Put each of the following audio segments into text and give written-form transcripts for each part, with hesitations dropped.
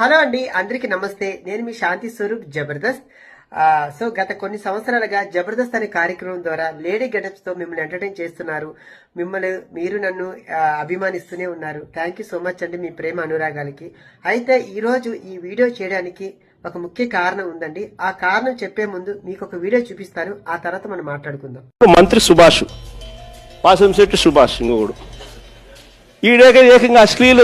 Hello అండి, అందరికి నమస్తే. నేను మీ శాంతి స్వరూప్ జబర్దస్త్. సో గత కొన్ని సంవత్సరాలుగా జబర్దస్త్ అనే కార్యక్రమం ద్వారా లేడీ గెటప్స్ తో మిమ్మల్ని ఎంటర్టైన్ చేస్తున్నారు. మీరు నన్ను అభిమానిస్తూనే ఉన్నారు. థ్యాంక్ యూ సో మచ్ అండి, మీ ప్రేమ అనురాగాలకి. అయితే ఈ రోజు ఈ వీడియో చేయడానికి ఒక ముఖ్య కారణం ఉందండి. ఆ కారణం చెప్పే ముందు మీకు ఒక వీడియో చూపిస్తాను, ఆ తర్వాత మనం మాట్లాడుకుందాం. మంత్రి సుభాష్, వాసంశెట్టి సుభాష్ ఇంకొకడు ఏకంగా అశ్లీల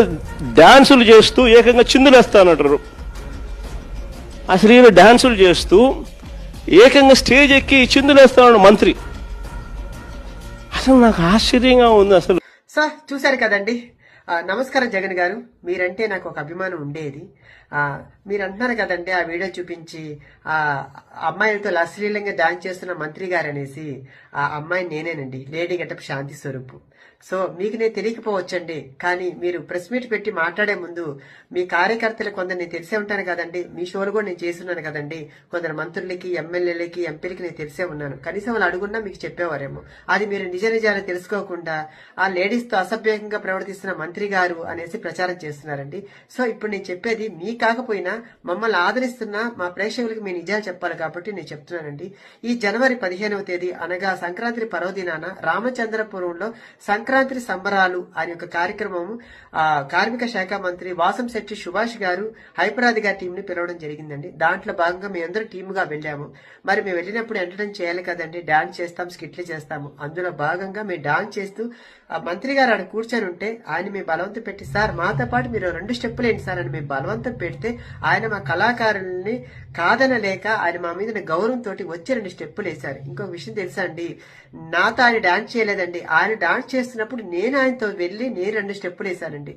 డాన్సులు చేస్తూ ఏకంగా చిందులేస్తానంటారు. అశ్లీల డాన్సులు చేస్తూ ఏకంగా స్టేజ్ ఎక్కి చిందులేస్తాడు మంత్రి. అసలు నాకు ఆశ్చర్యంగా ఉంది. అసలు సార్ చూశారు కదండి. నమస్కారం జగన్ గారు, మీరంటే నాకు ఒక అభిమానం ఉండేది. మీరు అంటున్నారు కదండి, ఆ వీడియో చూపించి ఆ అమ్మాయిలతో అశ్లీలంగా డాన్స్ చేస్తున్న మంత్రి గారు అనేసి. ఆ అమ్మాయి నేనేనండి, లేడీ గెటప్ శాంతి స్వరూప్. సో మీకు నేను తెలియకపోవచ్చండి, కానీ మీరు ప్రెస్ మీట్ పెట్టి మాట్లాడే ముందు మీ కార్యకర్తలు కొందరు నేను తెలిసే ఉంటాను కదండి. మీ షోలు కూడా నేను చేస్తున్నాను కదండి. కొందరు మంత్రులకి, ఎమ్మెల్యేలకి, ఎంపీలకి నేను తెలిసే ఉన్నాను. కనీసం వాళ్ళు అడుగున్నా మీకు చెప్పేవారేమో. అది మీరు నిజ నిజాలు తెలుసుకోకుండా ఆ లేడీస్ తో అసభ్యంగా ప్రవర్తిస్తున్న మంత్రి గారు అనేసి ప్రచారం చేస్తున్నారండి. సో ఇప్పుడు నేను చెప్పేది మీ కాకపోయినా మమ్మల్ని ఆదరిస్తున్న మా ప్రేక్షకులకి మీ నిజాలు చెప్పాలి కాబట్టి నేను చెప్తున్నానండి. ఈ జనవరి 15వ తేదీ అనగా సంక్రాంతి పర్వదినాన రామచంద్రపురంలో సంక్రాంతి సంబరాలు అనే ఒక కార్యక్రమం కార్మిక శాఖ మంత్రి వాసంశెట్టి సుభాష్ గారు హైపరాది గారి టీం ని పిలవడం జరిగిందండి. దాంట్లో భాగంగా మేమందరూ టీమ్ గా వెళ్ళాము. మరి మేము వెళ్ళినప్పుడు ఎంటర్టైన్ చేయాలి కదండి, డాన్స్ చేస్తాం, స్కిట్లు చేస్తాము. అందులో భాగంగా మేము డాన్స్ చేస్తూ మంత్రి గారు ఆడ కూర్చొని ఉంటే ఆయన మేము బలవంతం పెట్టి, సార్ మాతో పాటు మీరు 2 స్టెప్పులు ఏంటి సార్ అని మేము బలవంతం పెడితే ఆయన మా కళాకారుల్ని కాదనలేక ఆయన మా మీద గౌరవంతో వచ్చి 2 స్టెప్పులు వేశారు. ఇంకొక విషయం తెలుసా అండి, నాతో ఆయన డాన్స్ చేయలేదండి. ఆయన డాన్స్ చేస్తున్నప్పుడు నేను ఆయనతో వెళ్ళి నేను 2 స్టెప్పులు వేశానండి.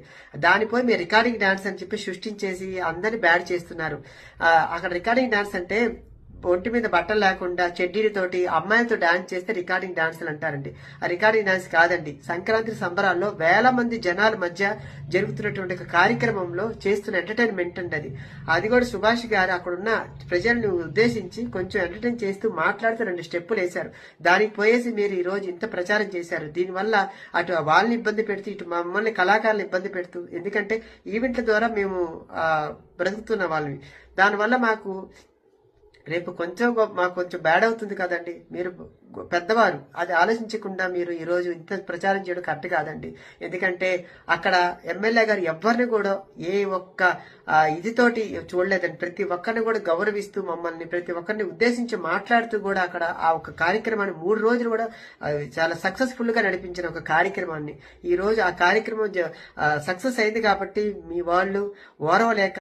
దానిపై మీరు రికార్డింగ్ డాన్స్ అని చెప్పి సృష్టించేసి అందరినీ బ్యాడ్ చేస్తున్నారు. అక్కడ రికార్డింగ్ డాన్స్ అంటే ఒంటి మీద బట్టలు లేకుండా చెడ్డీలతోటి అమ్మాయిలతో డాన్స్ చేస్తే రికార్డింగ్ డాన్సులు అంటారండి. ఆ రికార్డింగ్ డాన్స్ కాదండి. సంక్రాంతి సంబరాల్లో వేల మంది జనాల మధ్య జరుగుతున్నటువంటి ఒక కార్యక్రమంలో చేస్తున్న ఎంటర్టైన్మెంట్ అండి అది. అది కూడా సుభాష్ గారు అక్కడున్న ప్రజలను ఉద్దేశించి కొంచెం ఎంటర్టైన్ చేస్తూ మాట్లాడుతూ 2 స్టెప్పులు వేశారు. దానికి పోయేసి మీరు ఈ రోజు ఇంత ప్రచారం చేశారు. దీనివల్ల అటు వాళ్ళని ఇబ్బంది పెడుతూ ఇటు మమ్మల్ని కళాకారులను ఇబ్బంది పెడుతూ, ఎందుకంటే ఈవెంట్ల ద్వారా మేము బ్రతుకుతున్న వాళ్ళవి. దానివల్ల మాకు రేపు మాకు కొంచెం బ్యాడ్ అవుతుంది కదండి. మీరు పెద్దవారు, అది ఆలోచించకుండా మీరు ఈ రోజు ఇంత ప్రచారం చేయడం కరెక్ట్ కాదండి. ఎందుకంటే అక్కడ ఎమ్మెల్యే గారు ఎవరిని కూడా ఏ ఒక్క ఇదితోటి చూడలేదండి. ప్రతి ఒక్కరిని కూడా గౌరవిస్తూ మమ్మల్ని ప్రతి ఒక్కరిని ఉద్దేశించి మాట్లాడుతూ కూడా అక్కడ ఆ ఒక కార్యక్రమాన్ని 3 రోజులు కూడా చాలా సక్సెస్ఫుల్ గా నడిపించిన ఒక కార్యక్రమాన్ని ఈ రోజు ఆ కార్యక్రమం సక్సెస్ అయింది కాబట్టి మీ వాళ్ళు ఓరవలేక